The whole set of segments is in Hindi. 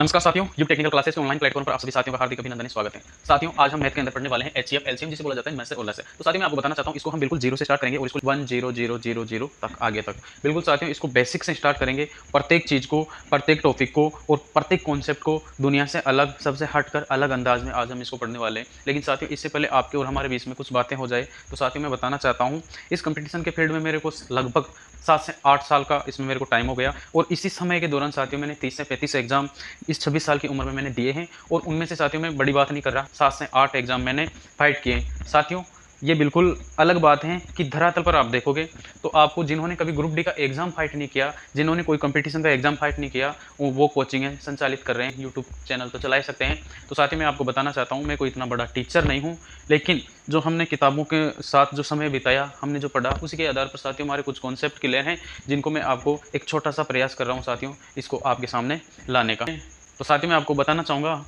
नमस्कार साथियों, यूट्यूब टेक्निकल क्लासेस के ऑनलाइन प्लेटफॉर्म पर आप सभी साथियों का हार्दिक अभिनंदन स्वागत है। साथियों, आज हम मैथ के अंदर पढ़ने वाले हैं एचसीएफ एलसीएम जिसे बोला जाता है मैथ से और लेस से। तो साथियों मैं आपको बताना चाहता हूं, इसको हम बिल्कुल जीरो से स्टार्ट करेंगे और इसको 1 0 0 0 0 तक आगे तक बिल्कुल साथियों इसको बेसिक से स्टार्ट करेंगे। प्रत्येक चीज को, प्रत्येक टॉपिक को और प्रत्येक कॉन्सेप्ट को दुनिया से अलग, सबसे हटकर अलग अंदाज में आज हम इसको पढ़ने वाले हैं। लेकिन साथियों इससे पहले आपके और हमारे बीच में कुछ बातें हो जाए तो साथियों मैं बताना चाहता हूँ, इस कंपटीशन के फील्ड में मेरे को लगभग 7 से 8 साल का इसमें मेरे को टाइम हो गया और इसी समय के दौरान साथियों मैंने 30 से 35 एग्जाम इस 26 साल की उम्र में मैंने दिए हैं। और उनमें से साथियों मैं बड़ी बात नहीं कर रहा, 7 से 8 एग्जाम मैंने फाइट किए हैं। साथियों ये बिल्कुल अलग बात है कि धरातल पर आप देखोगे तो आपको जिन्होंने कभी ग्रुप डी का एग्जाम फाइट नहीं किया, जिन्होंने कोई कंपटीशन का एग्जाम फाइट नहीं किया, वो कोचिंग संचालित कर रहे हैं, यूट्यूब चैनल तो चला ही सकते हैं। तो साथियों मैं आपको बताना चाहता हूँ, मैं कोई इतना बड़ा टीचर नहीं हूँ, लेकिन जो हमने किताबों के साथ जो समय बिताया, हमने जो पढ़ा, उसी के आधार पर साथियों हमारे कुछ कॉन्सेप्ट क्लियर हैं जिनको मैं आपको एक छोटा सा प्रयास कर रहा हूँ साथियों इसको आपके सामने लाने का। तो साथियों मैं आपको बताना चाहूँगा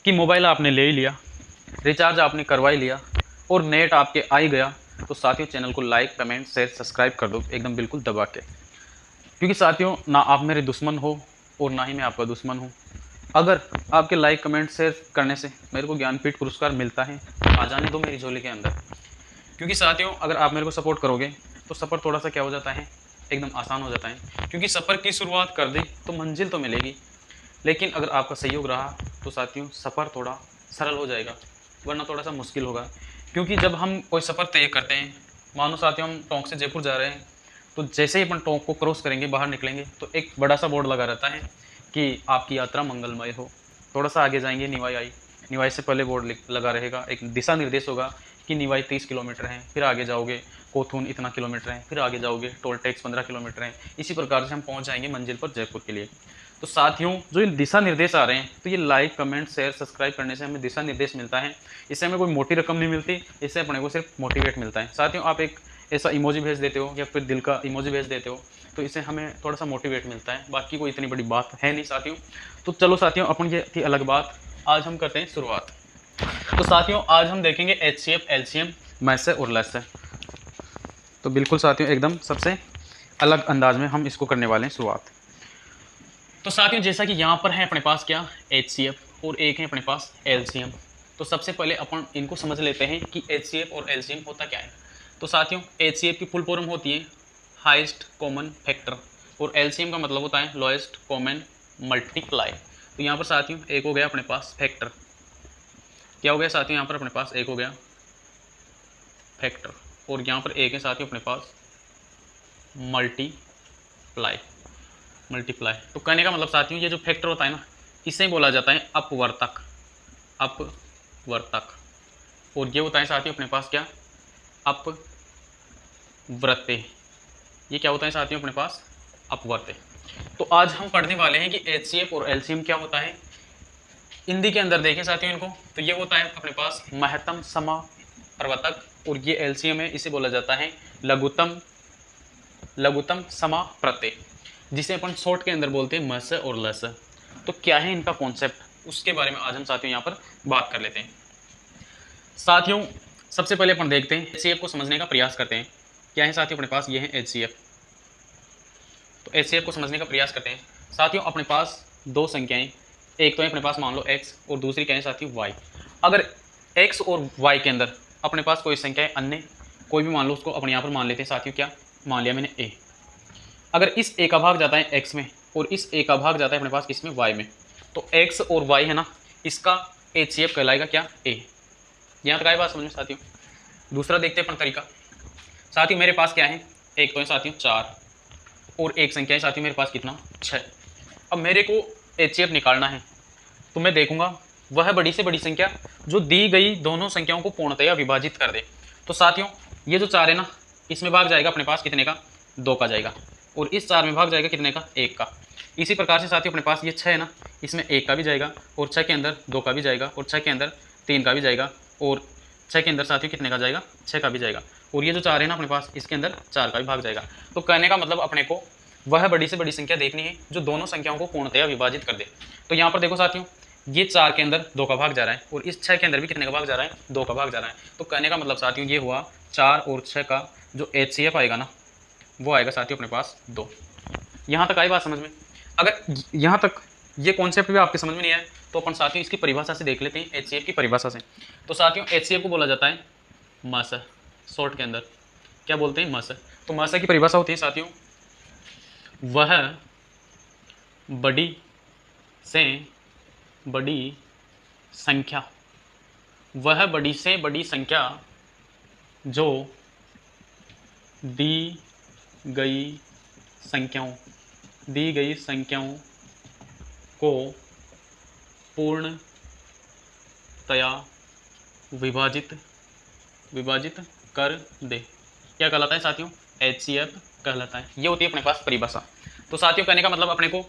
कि मोबाइल आपने ले ही लिया, रिचार्ज आपने करवा ही लिया और नेट आपके आ ही गया, तो साथियों चैनल को लाइक कमेंट शेयर सब्सक्राइब कर दो एकदम बिल्कुल दबा के, क्योंकि साथियों ना आप मेरे दुश्मन हो और ना ही मैं आपका दुश्मन हूँ। अगर आपके लाइक कमेंट शेयर करने से मेरे को ज्ञानपीठ पुरस्कार मिलता है, आ जाने दो मेरी झोली के अंदर। क्योंकि साथियों अगर आप मेरे को सपोर्ट करोगे तो सफ़र थोड़ा सा क्या हो जाता है, एकदम आसान हो जाता है। क्योंकि सफ़र की शुरुआत कर दे तो मंजिल तो मिलेगी, लेकिन अगर आपका सहयोग रहा तो साथियों सफ़र थोड़ा सरल हो जाएगा, वरना थोड़ा सा मुश्किल होगा। क्योंकि जब हम कोई सफ़र तय करते हैं, मानो साथियों हम टोंक से जयपुर जा रहे हैं, तो जैसे ही अपन टोंक को क्रॉस करेंगे, बाहर निकलेंगे, तो एक बड़ा सा बोर्ड लगा रहता है कि आपकी यात्रा मंगलमय हो। थोड़ा सा आगे जाएंगे, निवाई आई, निवाई से पहले बोर्ड लगा रहेगा, एक दिशा निर्देश होगा कि निवाई 30 किलोमीटर है। फिर आगे जाओगे कोथून इतना किलोमीटर है, फिर आगे जाओगे टोल टैक्स 15 किलोमीटर है। इसी प्रकार से हम पहुंच जाएंगे मंजिल पर जयपुर के लिए। तो साथियों जो ये दिशा निर्देश आ रहे हैं, तो ये लाइक कमेंट शेयर सब्सक्राइब करने से हमें दिशा निर्देश मिलता है। इससे हमें कोई मोटी रकम नहीं मिलती, इससे अपने को सिर्फ मोटिवेट मिलता है। साथियों आप एक ऐसा इमोजी भेज देते हो या फिर दिल का इमोजी भेज देते हो, तो इससे हमें थोड़ा सा मोटिवेट मिलता है, बाकी कोई इतनी बड़ी बात है नहीं साथियों। तो चलो साथियों अपन ये थी अलग बात, आज हम करते हैं शुरुआत। तो साथियों आज हम देखेंगे एचसीएफ एलसीएम मैथ से और लेस से। तो बिल्कुल साथियों एकदम सबसे अलग अंदाज में हम इसको करने वाले हैं शुरुआत। तो साथियों जैसा कि यहाँ पर है अपने पास क्या, एचसीएफ और एक है अपने पास एलसीएम। तो सबसे पहले अपन इनको समझ लेते हैं कि एचसीएफ और एलसीएम होता क्या है। तो साथियों एचसीएफ की फुल फॉर्म होती है हाईएस्ट कॉमन फैक्टर और एलसीएम का मतलब होता है लोएस्ट कॉमन मल्टीप्लाई। तो यहाँ पर साथियों एक हो गया अपने पास फैक्टर, क्या हो गया साथियों, यहाँ पर अपने पास एक हो गया फैक्टर और यहाँ पर एक है साथियों अपने पास मल्टीप्लाई। तो कहने का मतलब साथियों ये जो फैक्टर होता है ना, इसे बोला जाता है अपवर्तक, अपवर्तक। और ये होता है साथियों अपने पास क्या, अपवर्त्य। ये क्या होता है साथियों अपने पास, अपवर्त्य। तो आज हम पढ़ने वाले हैं कि एचसीएफ और एलसीएम क्या होता है। हिंदी के अंदर देखें साथियों इनको, तो ये होता है अपने पास महत्तम समाप्रवर्तक और ये एलसीएम है, इसे बोला जाता है लघुत्तम समाप्रत्यय, जिसे अपन शॉर्ट के अंदर बोलते हैं मस और लस। तो क्या है इनका कॉन्सेप्ट, उसके बारे में आज हम साथियों यहाँ पर बात कर लेते हैं। साथियों सबसे पहले अपन देखते हैं एचसीएफ को समझने का प्रयास करते हैं। क्या है साथियों अपने पास, ये है एचसीएफ। तो एचसीएफ को समझने का प्रयास करते हैं। साथियों अपने पास दो संख्याएं, एक तो है अपने पास मान लो x और दूसरी क्या है साथियों y। अगर x और y के अंदर अपने पास कोई संख्या है अन्य, कोई भी मान लो, उसको अपने यहाँ पर मान लेते हैं साथियों, क्या मान लिया मैंने a। अगर इस a का भाग जाता है x में और इस a का भाग जाता है अपने पास किसमें, y में, तो x और y है ना, इसका एचसीएफ कहलाएगा क्या, a। यहाँ तक आई बात समझ में साथियों। दूसरा देखते हैं अपन तरीका। साथियों मेरे पास क्या है, एक तो है साथियों 4 और एक संख्या है साथियों मेरे पास कितना, 6। अब मेरे को एचसीएफ निकालना है, तो मैं देखूंगा वह बड़ी से बड़ी संख्या जो दी गई दोनों संख्याओं को पूर्णतया विभाजित कर दे। तो साथियों ये जो 4 है ना, इसमें भाग जाएगा अपने पास कितने का, 2 का जाएगा, और इस 4 में भाग जाएगा कितने का, 1 का। इसी प्रकार से साथियों अपने पास ये 6 है ना, इसमें 1 का भी जाएगा और 6 के अंदर 2 का भी जाएगा और 6 के अंदर 3 का भी जाएगा और 6 के अंदर साथियों कितने का जाएगा, 6 का भी जाएगा। और ये जो 4 है ना अपने पास, इसके अंदर 4 का भी भाग जाएगा। तो कहने का मतलब अपने को वह बड़ी से बड़ी संख्या देखनी है जो दोनों संख्याओं को पूर्णतया विभाजित कर दे। तो यहाँ पर देखो साथियों ये 4 के अंदर 2 का भाग जा रहा है और इस 6 के अंदर भी कितने का भाग जा रहा है, 2 का भाग जा रहा है। तो कहने का मतलब साथियों ये हुआ 4 और 6 का जो एचसीएफ आएगा ना, वो आएगा साथियों अपने पास 2। यहाँ तक आई बात समझ में। अगर यहाँ तक ये कॉन्सेप्ट भी आपके समझ में नहीं आया तो अपन साथियों इसकी परिभाषा से देख लेते हैं, एचसीएफ की परिभाषा से। तो साथियों एचसीएफ को बोला जाता है मास, शॉर्ट के अंदर क्या बोलते हैं, मास। तो मास की परिभाषा होती है साथियों, वह बड़ी से बड़ी संख्या, वह बड़ी से बड़ी संख्या जो दी गई संख्याओं को पूर्णतया विभाजित कर दे, क्या कहलाता है साथियों, एचसीएफ कहलाता है। ये होती है अपने पास परिभाषा। तो साथियों कहने का मतलब अपने को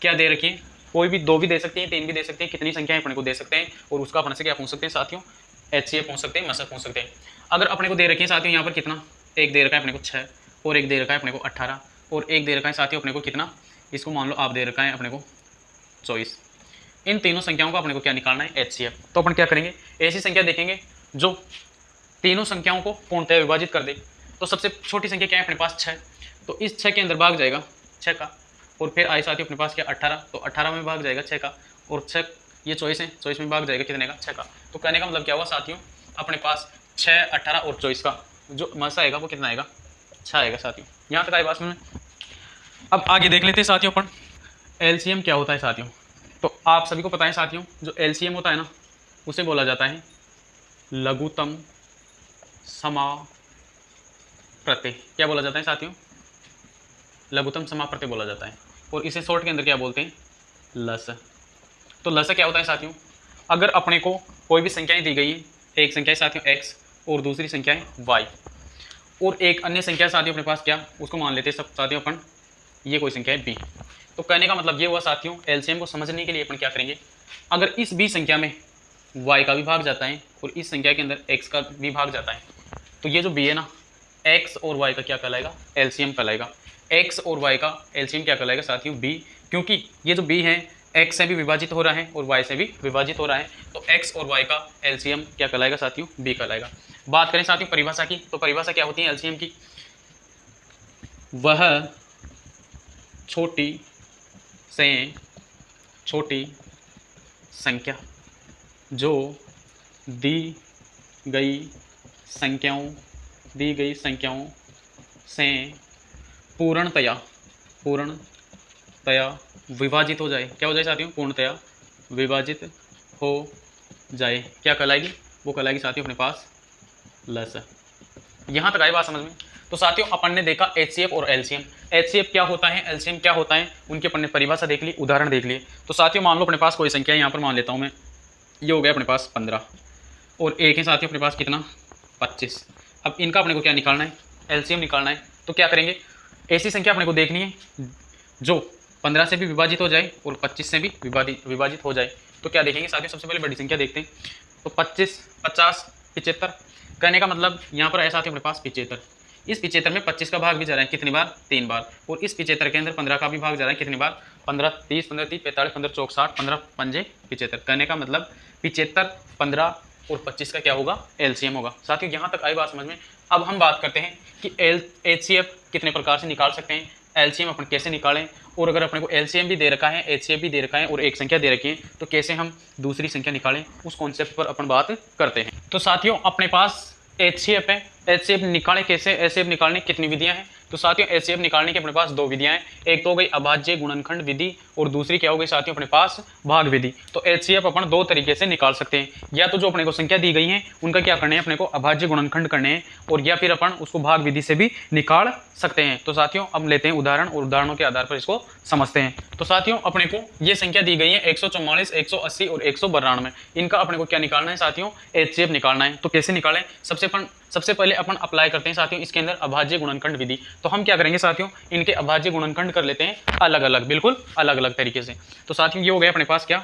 क्या दे रखी है, कोई भी 2 भी दे सकती है, 3 भी दे सकते हैं, कितनी संख्याएं अपने को दे सकते हैं और उसका अपन से क्या पूछ सकते हैं साथियों, एचसीएफ पूछ सकते हैं, मसक पूछ सकते हैं। अगर अपने को दे रखी है साथियों यहाँ पर कितना, एक दे रखा है अपने को 6 और एक दे रखा है अपने को 18 और एक दे रखा है साथियों अपने को कितना, इसको मान लो आप दे रखा है अपने को 24। इन तीनों संख्याओं का अपने को क्या निकालना है, एचसीएफ। तो अपन क्या करेंगे, ऐसी संख्या देखेंगे जो तीनों संख्याओं को पूर्णतः विभाजित कर दे। तो सबसे छोटी संख्या क्या है अपने पास 6, तो इस 6 के अंदर भाग जाएगा 6 का, और फिर आए साथियों अपने पास क्या 18, तो 18 में भाग जाएगा 6 का, और 6 ये 24 है, 24 में भाग जाएगा कितने का, 6 का। तो कहने का मतलब क्या हुआ साथियों, अपने पास 6, 18 और 24 का जो मासा आएगा वो कितना आएगा, 6 आएगा साथियों। यहाँ तक आई बात में। अब आगे देख लेते हैं साथियों अपन एलसीएम क्या होता है साथियों। तो आप सभी को पता है साथियों, जो एलसीएम होता है ना उसे बोला जाता है लघुत्तम समाप्रत्यय। क्या बोला जाता है साथियों, लघुत्तम समाप्रत्यय बोला जाता है, और इसे शॉर्ट के अंदर क्या बोलते हैं, लस। तो लस क्या होता है साथियों, अगर अपने को कोई भी संख्याएं दी गई है, एक संख्या है साथियों x और दूसरी संख्या है y, और एक अन्य संख्या साथियों अपने पास क्या, उसको मान लेते हैं सब साथियों अपन, ये कोई संख्या है b। तो कहने का मतलब ये हुआ साथियों, एलसीएम को समझने के लिए अपन क्या करेंगे, अगर इस b संख्या में y का भी भाग जाता है और इस संख्या के अंदर x का भी भाग जाता है, तो ये जो b है ना, x और y का क्या कहलाएगा, एलसीएम कहलाएगा। x और y का एलसीएम क्या कहलाएगा साथियों, b, क्योंकि ये जो b है x से भी विभाजित हो रहा है और y से भी विभाजित हो रहा है, तो x और y का एलसीएम क्या कहलाएगा साथियों, b कहलाएगा। बात करें साथियों परिभाषा की, तो परिभाषा क्या होती है एलसीएम की, वह छोटी से छोटी संख्या जो दी गई संख्याओं से पूर्णतया विभाजित हो जाए। क्या हो जाए साथियों, पूर्णतया विभाजित हो जाए, क्या कहलाएगी, वो कहलाएगी साथियों अपने पास लस। यहाँ तक आई बात समझ में। तो साथियों अपन ने देखा एचसीएफ और एलसीएम, एचसीएफ क्या होता है, एलसीएम क्या होता है, उनके अपन ने परिभाषा देख ली, उदाहरण देख लिए। तो साथियों मान लो अपने पास कोई संख्या है, यहाँ पर मान लेता हूँ मैं, ये हो गया अपने पास 15 और एक है साथियों अपने पास कितना 25। अब इनका अपने को क्या निकालना है, एलसीएम निकालना है। तो क्या करेंगे, ऐसी संख्या अपने को देखनी है जो 15 से भी विभाजित हो जाए और 25 से भी विभाजित हो जाए। तो क्या देखेंगे साथियों, सबसे पहले बड़ी संख्या देखते हैं। तो 25, 50, 75, कहने का मतलब यहाँ पर ऐसा अपने पास 75, इस 75 में 25 का भाग भी जा रहा है कितनी बार, 3 बार, और इस 75 के अंदर 15 का भी भाग जा रहा है कितनी बार, 15, 30, 15, 30, 45, 15 चौक 60, 15 पंजे 75। कहने का मतलब 75, 15 और 25 का क्या होगा, एलसीएम होगा। साथियों यहाँ तक आई बात समझ में। अब हम बात करते हैं कि एचसीएफ कितने प्रकार से निकाल सकते हैं, एलसीएम अपन कैसे निकालें, और अगर अपने को एलसीएम भी दे रखा है, एचसीएफ भी दे रखा है और एक संख्या दे रखी है, तो कैसे हम दूसरी संख्या निकालें, उस कॉन्सेप्ट पर अपन बात करते हैं। तो साथियों अपने पास एचसीएफ है, एचसीएफ निकालें कैसे, एचसीएफ निकालने की कितनी विधियां हैं। तो साथियों एचसीएफ निकालने के अपने पास 2 विधियां हैं, एक तो हो गई अभाज्य गुणनखंड विधि और दूसरी क्या हो गई साथियों अपने पास भाग विधि। तो एचसीएफ अपन 2 तरीके से निकाल सकते हैं, या तो जो अपने को संख्या दी गई है उनका क्या करना है, अपने को अभाज्य गुणनखंड करने हैं, और या फिर अपन उसको भाग विधि से भी निकाल सकते हैं। तो साथियों अब लेते हैं उदाहरण और उदाहरणों के आधार पर इसको समझते हैं। तो साथियों अपने को ये संख्या दी गई है 144, 180 और 192, इनका अपने को क्या निकालना है साथियों, एचसीएफ निकालना है। तो कैसे निकालें, सबसे पहले अपन अप्लाई करते हैं साथियों इसके अंदर अभाज्य गुणनखंड विधि। तो हम क्या करेंगे साथियों, इनके अभाज्य गुणनखंड कर लेते हैं अलग अलग, बिल्कुल अलग अलग तरीके से। तो साथियों ये हो गया अपने पास क्या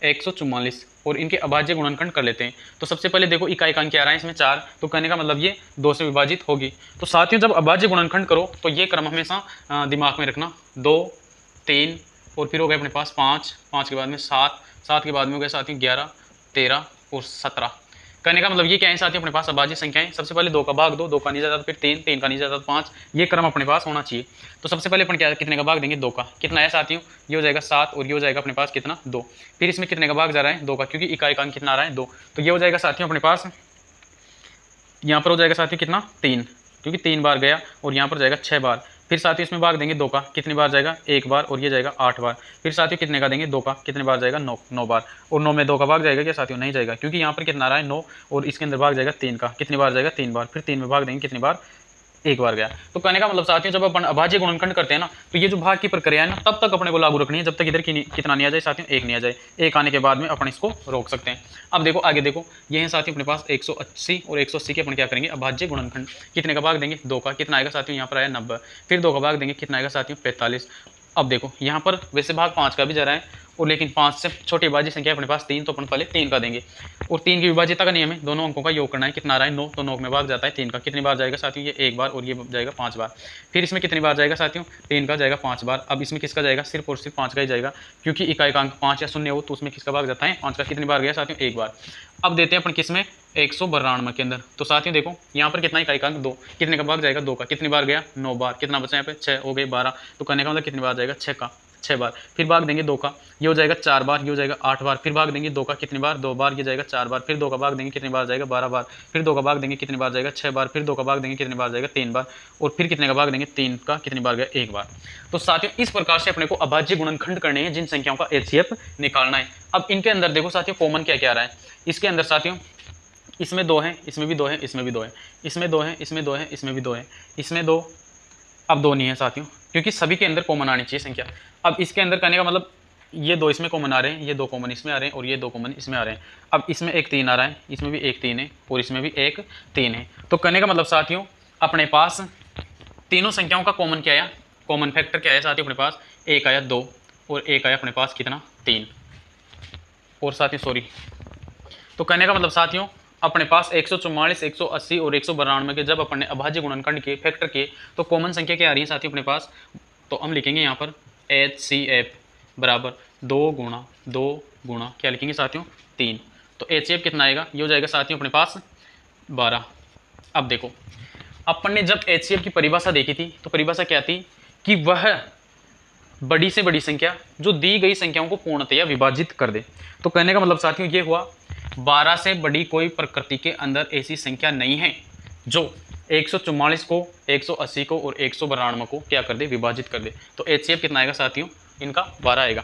144 और इनके अभाज्य गुणनखंड कर लेते हैं। तो सबसे पहले देखो इकाई अंक क्या आ रहा है इसमें 4, तो कहने का मतलब ये 2 से विभाजित होगी। तो साथियों जब अभाज्य गुणनखंड करो तो ये क्रम हमेशा दिमाग में रखना, 2, 3 और फिर हो गया अपने पास 5, 5 के बाद में 7, 7 के बाद में हो गया साथियों 11, 13 और 17। कहने का मतलब ये क्या है साथियों, अपने पास अभाज्य संख्याएं, सबसे पहले 2 का भाग 2, 2 का नहीं जाता फिर 3, 3 का नहीं जाता 5, ये क्रम अपने पास होना चाहिए। तो सबसे पहले अपन क्या कितने का भाग देंगे, 2 का। कितना है साथियों, ये हो जाएगा 7 और ये हो जाएगा अपने पास कितना 2। फिर इसमें कितने का भाग जा रहा है, 2 का, क्योंकि इकाई का अंक कितना आ रहा है 2। तो ये हो जाएगा साथियों अपने पास, यहाँ पर हो जाएगा साथियों कितना 3, क्योंकि 3 बार गया, और यहाँ पर जाएगा 6 बार। फिर साथियों इसमें भाग देंगे 2 का, कितनी बार जाएगा 1 बार, और ये जाएगा 8 बार। फिर साथियों कितने का देंगे 2 का, कितने बार जाएगा 9 बार। और 9 में 2 का भाग जाएगा क्या साथियों, नहीं जाएगा, क्योंकि यहाँ पर कितना आ रहा है 9, और इसके अंदर भाग जाएगा 3 का, कितनी बार जाएगा 3 बार। फिर 3 में भाग देंगे कितनी बार, 1 बार गया। तो कहने का मतलब साथियों जब अपन अभाज्य गुणनखंड करते हैं ना, तो ये जो भाग की प्रक्रिया है ना, तब तक अपने को लागू रखनी है जब तक इधर कितना नहीं आ जाए साथियों, 1 नहीं आ जाए। 1 आने के बाद में अपन इसको रोक सकते हैं। अब देखो आगे देखो, ये है साथियों अपने पास 180 और 180 के अपन क्या करेंगे, अभाज्य गुणनखंड। कितने का भाग देंगे 2 का, कितना आएगा साथियों, यहाँ पर आया 90। फिर 2 का भाग देंगे, कितना आएगा साथियों 45। अब देखो यहाँ पर वैसे भाग 5 का भी जा रहा है, और लेकिन 5 से छोटी अभाज्य संख्या अपने पास 3, तो अपन पहले 3 का देंगे। और 3 की विभाज्यता का नियम है, दोनों अंकों का योग करना है। कितना आ रहा है 9, तो 9 में भाग जाता है 3 का, कितनी बार जाएगा साथियों, ये 1 बार, और ये जाएगा 5 बार। फिर इसमें कितनी बार जाएगा साथियों, 3 का जाएगा 5 बार। अब इसमें किसका जाएगा, सिर्फ और सिर्फ 5 का ही जाएगा, क्योंकि इकाई का अंक 5 या 0 हो तो उसमें किसका भाग जाता है 5 का। कितनी बार गया साथियों, 1 बार। अब देते हैं अपन किसमें 192 के अंदर। तो साथियों देखो यहाँ पर कितना इकाई का अंक 2, कितने का भाग जाएगा 2 का, कितनी बार गया 9 बार। कितना बचा यहाँ पे 6 हो गए 12। तो कहने का मतलब कितनी बार जाएगा 6 का, 6 बार। फिर भाग देंगे 2 का, ये हो जाएगा 4 बार, ये हो जाएगा 8 बार। फिर भाग देंगे 2 का, कितनी बार 2 बार, ये जाएगा 4 बार। फिर 2 का भाग देंगे कितनी बार जाएगा 12 बार। फिर 2 का भाग देंगे कितनी बार जाएगा 6 बार। फिर 2 का भाग देंगे कितनी बार जाएगा 3 बार। और फिर कितने का भाग देंगे 3 का, कितनी बार गया 1 बार। तो साथियों इस प्रकार से अपने को अभाज्य गुणनखंड करने हैं जिन संख्याओं का HCF निकालना है। अब इनके अंदर देखो साथियों कॉमन क्या क्या आ रहा है इसके अंदर साथियों, इसमें 2 है, इसमें भी 2 है, इसमें भी 2 है, इसमें 2 है, इसमें 2 है, इसमें भी 2 है, इसमें 2, अब 2 नहीं है साथियों, क्योंकि सभी के अंदर कॉमन आनी चाहिए संख्या। अब इसके अंदर कहने का मतलब ये 2 इसमें कॉमन आ रहे हैं, ये 2 कॉमन इसमें आ रहे हैं, और ये 2 कॉमन इसमें आ रहे हैं। अब इसमें एक 3 आ रहा है, इसमें भी एक 3 है, और इसमें भी एक 3 है। तो कहने का मतलब साथियों अपने पास तीनों संख्याओं का कॉमन क्या आया, कॉमन फैक्टर क्या है साथियों, अपने पास एक आया 2, और एक आया अपने पास कितना 3, और साथियों सॉरी। तो कहने का मतलब साथियों अपने पास 144, 180 और 192 के जब अपन ने अभाज्य गुणनखंड के फैक्टर किए तो कॉमन संख्या क्या आ रही है साथियों अपने पास, तो हम लिखेंगे यहाँ पर HCF बराबर 2 गुणा 2 गुणा क्या लिखेंगे साथियों 3। तो HCF कितना आएगा, ये हो जाएगा साथियों अपने पास 12। अब देखो अपन ने जब HCF की परिभाषा देखी थी तो परिभाषा क्या थी कि वह बड़ी से बड़ी संख्या जो दी गई संख्याओं को पूर्णतया विभाजित कर दे। तो कहने का मतलब साथियों ये हुआ 12 से बड़ी कोई प्रकृति के अंदर ऐसी संख्या नहीं है जो 144 को, 180 को और 192 को क्या कर दे, विभाजित कर दे। तो HCF कितना आएगा साथियों, इनका 12 आएगा।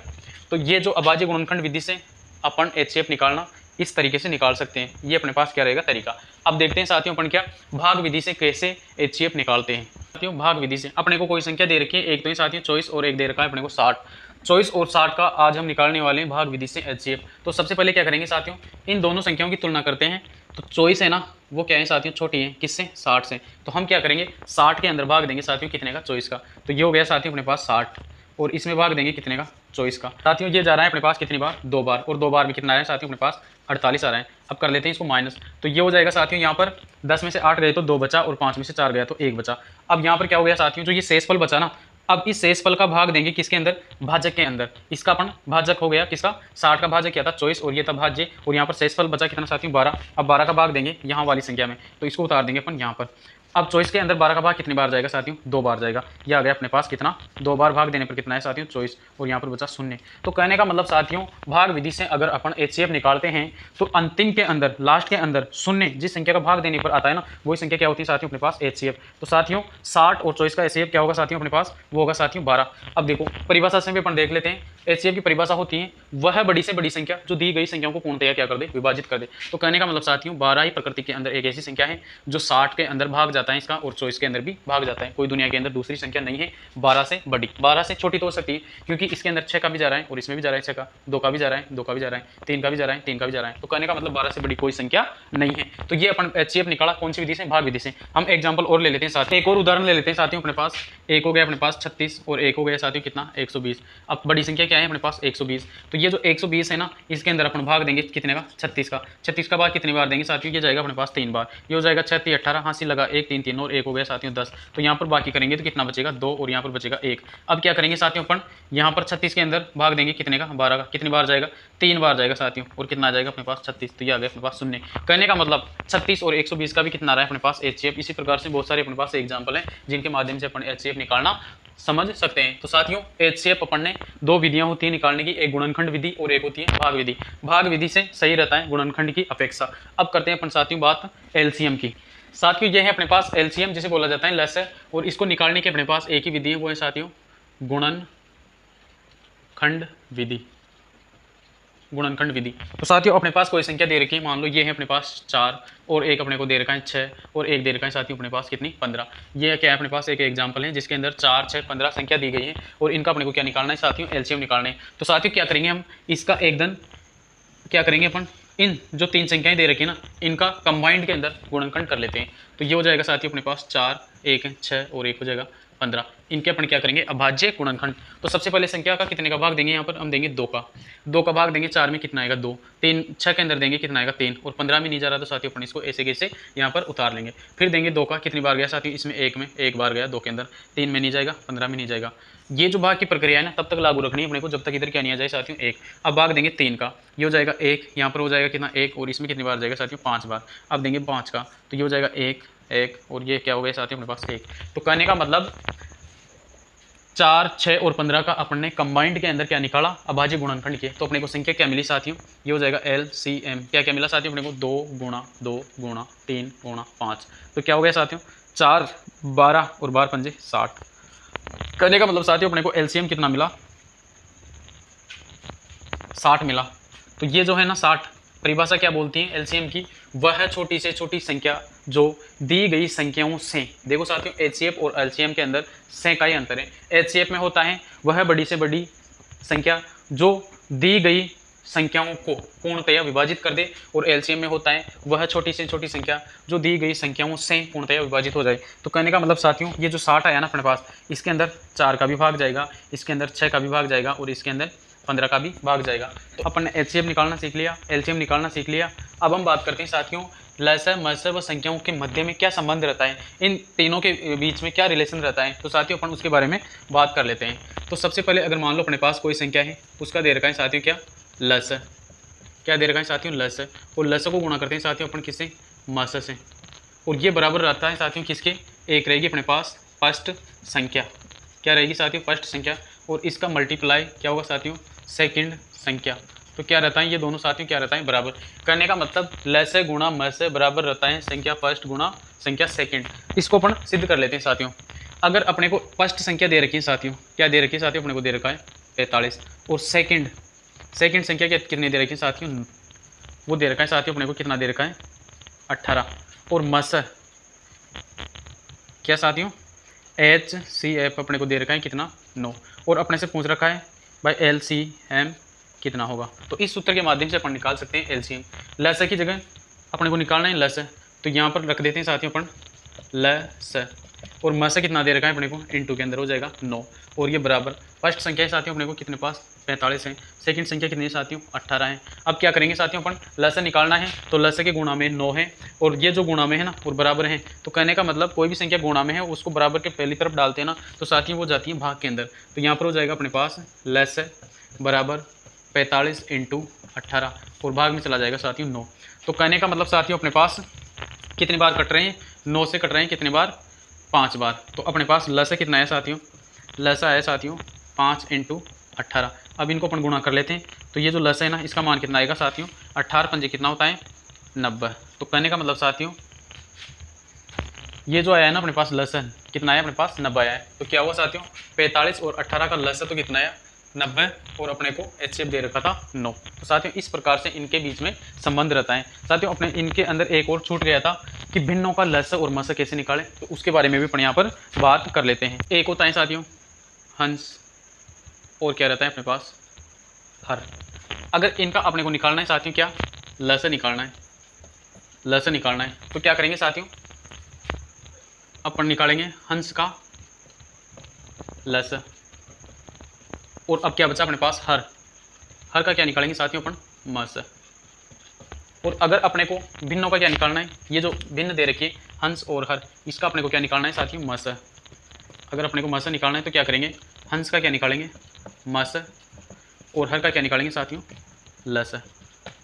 तो ये जो अभाज्य गुणनखंड विधि से अपन HCF निकालना इस तरीके से निकाल सकते हैं, ये अपने पास क्या रहेगा तरीका। अब देखते हैं साथियों अपन क्या भाग विधि से कैसे HCF निकालते हैं। साथियों भाग विधि से अपने को कोई संख्या दे रखी है, एक तो ही साथियों 24 और एक दे रखा है अपने को 60। 24 और 60 का आज हम निकालने वाले हैं भाग विधि से HCF। तो सबसे पहले क्या करेंगे साथियों, इन दोनों संख्याओं की तुलना करते हैं। तो 24 है ना वो क्या है साथियों, छोटी है किससे 60 से। तो हम क्या करेंगे 60 के अंदर भाग देंगे साथियों कितने का 24 का। तो ये हो गया साथियों अपने पास 60, और इसमें भाग देंगे कितने का 24 का। साथियों ये जा रहा है अपने पास कितनी बार 2 बार, और 2 बार में कितना आया साथियों अपने पास 48 आ रहा है। अब कर लेते हैं इसको माइनस। तो ये हो जाएगा साथियों यहाँ पर 10 में से 8 गए तो 2 बचा, और 5 में से 4 गया तो 1 बचा। अब यहाँ पर क्या हो गया साथियों, जो ये शेषफल बचा ना, अब इस शेषफल का भाग देंगे किसके अंदर, भाजक के अंदर। इसका अपन भाजक हो गया किसका 60 का भाजक क्या था 24, और ये था भाज्य, और यहाँ पर शेषफल बचा कितना साथियों 12। अब 12 का भाग देंगे यहाँ वाली संख्या में, तो इसको उतार देंगे अपन यहाँ पर। अब 24 के अंदर 12 का भाग कितनी बार जाएगा साथियों, 2 बार जाएगा। ये आ गया अपने पास कितना 2 बार भाग देने पर कितना है साथियों 24, और यहाँ पर बचा 0। तो कहने का मतलब साथियों भाग विधि से अगर अपन HCF निकालते हैं तो अंतिम के अंदर लास्ट के अंदर 0 जिस संख्या का भाग देने पर आता है ना वही संख्या क्या होती है साथियों अपने पास HCF। तो साथियों 60 और 24 का HCF क्या होगा साथियों अपने पास, वो होगा साथियों 12। अब देखो परिभाषा से भी अपन देख लेते हैं। HCF की परिभाषा होती है वह बड़ी से बड़ी संख्या जो दी गई संख्याओं को पूर्णतया क्या कर दे, विभाजित कर दे। तो कहने का मतलब साथियों 12 ही प्रकृति के अंदर एक ऐसी संख्या है जो 60 के अंदर भाग जाता है इसका, और 24 के अंदर भी भाग जाता है। कोई दुनिया के अंदर दूसरी संख्या नहीं है 12 से बड़ी। 12 से छोटी तो हो सकती है क्योंकि इसके अंदर 6 का भी जा रहा है, और इसमें भी जा रहा है 6 का, 2 का भी जा रहा है, 2 का भी जा रहा है, 3 का भी जा रहा है, 3 का भी जा रहा है। तो कहने का मतलब 12 से बड़ी कोई संख्या नहीं है। तो ये अपन HCF निकाला कौन सी विधि से, भाग विधि से। हम एग्जाम्पल और ले लेते हैं साथ, एक और उदाहरण ले लेते हैं साथियों। अपने पास एक हो गया अपने पास 36, और एक हो गया साथियों कितना 120। अब बड़ी संख्या क्या है अपने पास 120। तो ये जो 120 है ना इसके अंदर अपन भाग देंगे कितने का 36 का। 36 का भाग कितनी बार देंगे साथियों, ये जाएगा अपने पास 3 बार। ये हो जाएगा 6 3 18, हाँसी लगा 1 3 3 और 1 हो गया साथियों 10। तो यहाँ पर बाकी करेंगे तो कितना बचेगा 2 और यहाँ पर बचेगा 1। अब क्या करेंगे साथियों अपन यहाँ पर 36 के अंदर भाग देंगे कितने का 12 का, कितनी बार जाएगा 3 बार जाएगा साथियों, और कितना आ जाएगा अपने पास 36। तो ये आ गया अपने पास शून्य। कहने का मतलब 36 और 120 का भी कितना आ रहा है अपने पास HCF। इसी प्रकार से बहुत सारे अपने पास एग्जाम्पल हैं जिनके माध्यम से अपन HCF निकालना समझ सकते हैं। तो साथियों HCF अपन ने दो विधियां होती है निकालने की, एक गुणनखंड विधि और एक होती है भाग विधि। भाग विधि से सही रहता है गुणनखंड की अपेक्षा। अब करते हैं अपन साथियों बात LCM की। साथियों ये है अपने पास LCM जिसे बोला जाता है लसर, और इसको निकालने की अपने पास एक ही विधि है, वो है साथियों गुणनखंड विधि। गुणनखंड विधि। तो साथियों अपने पास कोई संख्या दे रखी है, मान लो ये है अपने पास 4 और एक अपने को दे रखा है 6 और एक दे रखा है साथियों अपने पास कितनी 15। ये क्या है अपने पास एक एग्जांपल है जिसके अंदर 4 6 15 संख्या दी गई है और इनका अपने को क्या निकालना है साथियों LCM निकालना है। तो साथियों क्या करेंगे हम इसका एकदम क्या करेंगे अपन इन जो 3 संख्याएं दे रखी है ना इनका कंबाइंड के अंदर गुणनखंड कर लेते हैं। तो ये हो जाएगा साथियों अपने पास 4 1 6 और 1 हो जाएगा 15। इनके अपन क्या करेंगे अभाज्य गुणनखंड। तो सबसे पहले संख्या का कितने का भाग देंगे, यहाँ पर हम देंगे 2 का भाग देंगे 4 में कितना आएगा 2, 3 6 के अंदर देंगे कितना आएगा 3 और 15 में नहीं जा रहा तो साथियों अपन इसको ऐसे कैसे यहाँ पर उतार लेंगे। फिर देंगे 2 का कितनी बार गया साथियों इसमें 1 में 1 बार गया 2 के अंदर, 3 में नहीं जाएगा 15 में नहीं जाएगा। ये जो भाग की प्रक्रिया है ना तब तक लागू रखनी है अपने को जब तक इधर क्या नहीं आ जाए साथियों 1। अब भाग देंगे 3 का, ये हो जाएगा 1, यहाँ पर हो जाएगा कितना 1 और इसमें कितनी बार जाएगा साथियों 5 बार। अब देंगे 5 का तो ये हो जाएगा 1 1 और ये क्या हो गया साथियों अपने पास 1। तो कहने का मतलब 4 6 और 15 का अपन ने कंबाइंड के अंदर क्या निकाला अभाज्य गुणनखंड किए। तो अपने को संख्या क्या मिली साथियों, ये हो जाएगा LCM। क्या क्या मिला साथियों अपने को 2 गुणा 2 गुणा 3 गुणा 5। तो क्या हो गया साथियों 4 12 और 12 पंजे 60। करने का मतलब साथियों अपने को LCM कितना मिला 60 मिला। तो ये जो है ना 60 परिभाषा क्या बोलती है LCM की, वह छोटी से छोटी संख्या जो दी गई संख्याओं से, देखो साथियों HCF और LCM के अंदर से का ही अंतर है। HCF में होता है वह बड़ी से बड़ी संख्या जो दी गई संख्याओं को पूर्णतया विभाजित कर दे, और LCM में होता है वह छोटी से छोटी संख्या जो दी गई संख्याओं से पूर्णतया विभाजित हो जाए। तो कहने का मतलब साथियों ये जो 60 आया ना अपने पास, इसके अंदर 4 का भी भाग जाएगा, इसके अंदर 6 का भी भाग जाएगा और इसके अंदर 15 का भी भाग जाएगा। तो अपन ने HCF निकालना सीख लिया, LCM निकालना सीख लिया। अब हम बात करते हैं साथियों लसर मसर व संख्याओं के मध्य में क्या संबंध रहता है, इन तीनों के बीच में क्या रिलेशन रहता है। तो साथियों अपन उसके बारे में बात कर लेते हैं। तो सबसे पहले अगर मान लो अपने पास कोई संख्या है, उसका दे रखा है साथियों क्या लसर, क्या दे रखा है साथियों लसर, और लसर को गुणा करते हैं साथियों अपन किससे मसर से, और ये बराबर रहता है साथियों किसके, एक रहेगी अपने पास फर्स्ट संख्या, क्या रहेगी साथियों फर्स्ट संख्या, और इसका मल्टीप्लाई क्या होगा साथियों सेकंड संख्या। तो क्या रहता है ये दोनों साथियों क्या रहता है बराबर। करने का मतलब लसर गुणा मसर बराबर रहता है संख्या फर्स्ट गुणा संख्या सेकंड। इसको अपन सिद्ध कर लेते हैं साथियों। अगर अपने को फर्स्ट संख्या दे रखी है साथियों, क्या दे रखी है साथियों अपने को दे रखा है 45, और सेकंड संख्या क्या कितनी दे रखी है साथियों, वो दे रखा है साथियों अपने को कितना दे रखा है 18, और मसर क्या साथियों HCF अपने को दे रखा है कितना 9, और अपने से पूछ रखा है भाई LCM कितना होगा। तो इस सूत्र के माध्यम से अपन निकाल सकते हैं LCM। लसर की जगह अपने को निकालना है लसर, तो यहाँ पर रख देते हैं साथियों अपन लसर, और मसर कितना दे रखा है अपने को इनटू के अंदर हो जाएगा 9, और ये बराबर फर्स्ट संख्या है साथियों अपने को कितने पास 45 है, सेकंड संख्या कितनी है साथियों 18 है। अब क्या करेंगे साथियों अपन लसर निकालना है, तो लसर के गुणा में 9 है और ये जो गुणा में है ना और बराबर है। तो कहने का मतलब कोई भी संख्या गुणा में है उसको बराबर के पहली तरफ डालते हैं ना तो साथियों वो जाती है भाग के अंदर। तो यहाँ पर हो जाएगा अपने पास लसर बराबर 45 इंटू 18 और भाग में चला जाएगा साथियों 9। तो कहने का मतलब साथियों अपने पास कितनी बार कट रहे हैं 9 से कट रहे हैं कितनी बार 5 बार। तो अपने पास लसर कितना है साथियों, लसर है साथियों 5 इंटू 18। अब इनको अपन गुणा कर लेते हैं, तो ये जो लसर है ना इसका मान कितना आएगा साथियों 18 पंजे कितना होता है 90। तो कहने का मतलब साथियों ये जो आया है ना अपने पास लसर कितना आया अपने पास 90 आया है। तो क्या हुआ साथियों 45 और 18 का लसर तो कितना आया 90, और अपने को HCF दे रखा था 9। तो साथियों इस प्रकार से इनके बीच में संबंध रहता है। साथियों अपने इनके अंदर एक और छूट गया था कि भिन्नों का लसर और मसर कैसे निकालें, तो उसके बारे में भी अपन यहाँ पर बात कर लेते हैं। एक होता है साथियों हंस और क्या रहता है अपने पास हर। अगर इनका अपने को निकालना है साथियों क्या लसर निकालना है, लसर निकालना है, तो क्या करेंगे साथियों अपन निकालेंगे हंस का लसर, और अब क्या बचा अपने पास हर, हर का क्या निकालेंगे साथियों अपन मसर। और अगर अपने को भिन्नों का क्या निकालना है, ये जो भिन्न दे रखी है हंस और हर, इसका अपने को क्या निकालना है साथियों, मस। अगर अपने को मस निकालना है तो क्या करेंगे, हंस का क्या निकालेंगे, मस, और हर का क्या निकालेंगे साथियों, लस।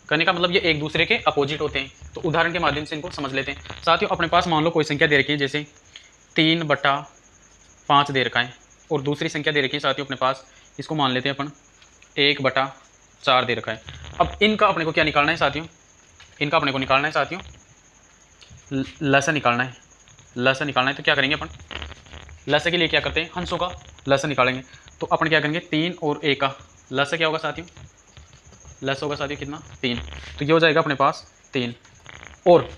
करने का मतलब ये एक दूसरे के अपोजिट होते हैं। तो उदाहरण के माध्यम से इनको समझ लेते हैं साथियों। अपने पास मान लो कोई संख्या दे रखी है, जैसे 3/5 दे रखा है, और दूसरी संख्या दे रखी है साथियों अपने पास, इसको मान लेते हैं अपन 1/4 दे रखा है। अब इनका अपने को क्या निकालना है साथियों, इनका अपने को निकालना है साथियों, लस निकालना है। लस निकालना है तो क्या करेंगे अपन, लस के लिए क्या करते हैं, हंसों का लस निकालेंगे। तो अपन क्या करेंगे, 3 और 1 का लस क्या होगा साथियों, लस होगा साथियों कितना, 3। तो ये हो जाएगा अपने पास 3, और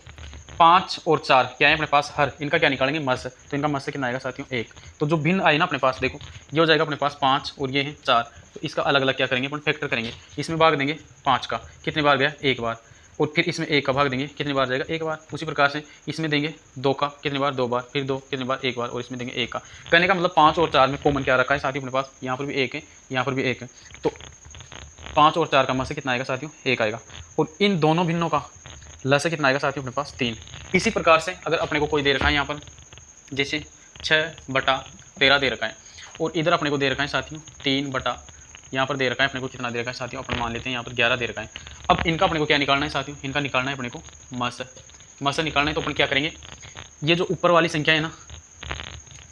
5 और 4 क्या है अपने पास, हर, इनका क्या निकालेंगे, मस। तो इनका मस कितना आएगा साथियों, 1। तो जो भिन्न आए ना अपने पास, देखो ये हो जाएगा अपने पास 5 और ये है 4। तो इसका अलग अलग क्या करेंगे अपन, फैक्टर करेंगे। इसमें भाग देंगे 5 का, कितने बार गया, 1 बार, और फिर इसमें 1 का भाग देंगे, कितने बार जाएगा, 1 बार। उसी प्रकार से इसमें देंगे 2 का, कितने बार, 2 बार, फिर 2 कितने बार, 1 बार, और इसमें देंगे 1 का। कहने का मतलब 5 और 4 में कॉमन क्या रखा है साथियों अपने पास, यहाँ पर भी 1 है, यहाँ पर भी 1 है। तो 5 और 4 का मस कितना आएगा साथियों, 1 आएगा। और इन दोनों भिन्नों का लस कितना आएगा साथियों अपने पास, 3। इसी प्रकार से अगर अपने को कोई दे रखा है यहाँ पर, जैसे 6/13 दे रखा है, और इधर अपने को दे रखा है साथियों 3 यहाँ पर दे रखा है अपने को, कितना दे रखा है साथियों, अपन मान लेते हैं यहाँ पर 11 दे रखा है। अब इनका अपने को क्या निकालना है साथियों, इनका निकालना है अपने को मस। मस निकालना है तो अपन क्या करेंगे, ये जो ऊपर वाली संख्या है ना,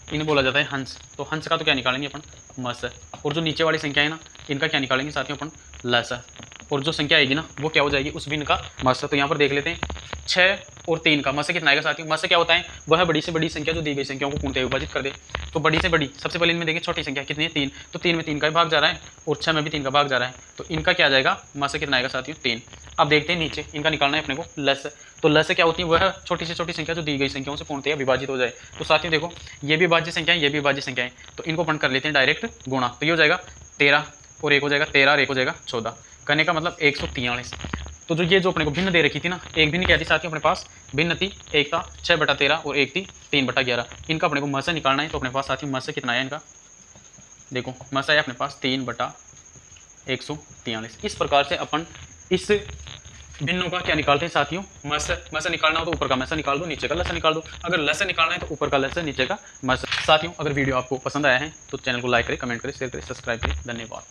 इन्हें बोला जाता है हंस। तो हंस का तो क्या निकालेंगे अपन, मस। और जो नीचे वाली संख्या है ना, इनका क्या निकालेंगे साथियों अपन, लस। और जो संख्या आएगी ना, वो क्या हो जाएगी, उस भिन्न का मस। तो यहाँ पर देख लेते हैं 6 और 3 का मस कितना आएगा साथियों। मस क्या होता है, वह बड़ी से बड़ी संख्या जो दी गई संख्याओं को पूर्णतः विभाजित कर दे। तो बड़ी से बड़ी, सबसे पहले इनमें देंगे छोटी संख्या कितनी है, 3। तो 3 में 3 का भी भाग जा रहा है, और 6 में भी 3 का भाग जा रहा है। तो इनका क्या आ जाएगा, मस कितना आएगा साथियों, 3। अब देखते हैं नीचे, इनका निकालना है अपने को लस। तो लस क्या होती है, वह छोटी से छोटी संख्या जो दी गई संख्याओं से पूर्णतः विभाजित हो जाए। तो साथियों देखो, ये भी विभाज्य संख्या है, ये भी विभाज्य संख्या है। तो इनको अपन कर लेते हैं डायरेक्ट गुणा। तो ये हो जाएगा 13 और 1 हो जाएगा 13 और 1 हो जाएगा 14। करने का मतलब 143। तो जो ये जो अपने को भिन्न दे रखी थी ना, एक भिन्न क्या थी साथियों अपने पास, भिन्न थी, एक था 6/13 और एक थी 3/11। इनका अपने को मस निकालना है। तो अपने पास साथियों मस कितना आया इनका, देखो मस आया अपने पास 3/143। इस प्रकार से अपन इस भिन्नों का क्या निकालते हैं साथियों, मस। मस निकालना हो तो ऊपर का मस निकाल दो, नीचे का लस निकाल दो। अगर लस निकालना है तो ऊपर का लस, नीचे का मस। साथियों अगर वीडियो आपको पसंद आया है तो चैनल को लाइक करें, कमेंट करें, शेयर करें, सब्सक्राइब करें। धन्यवाद।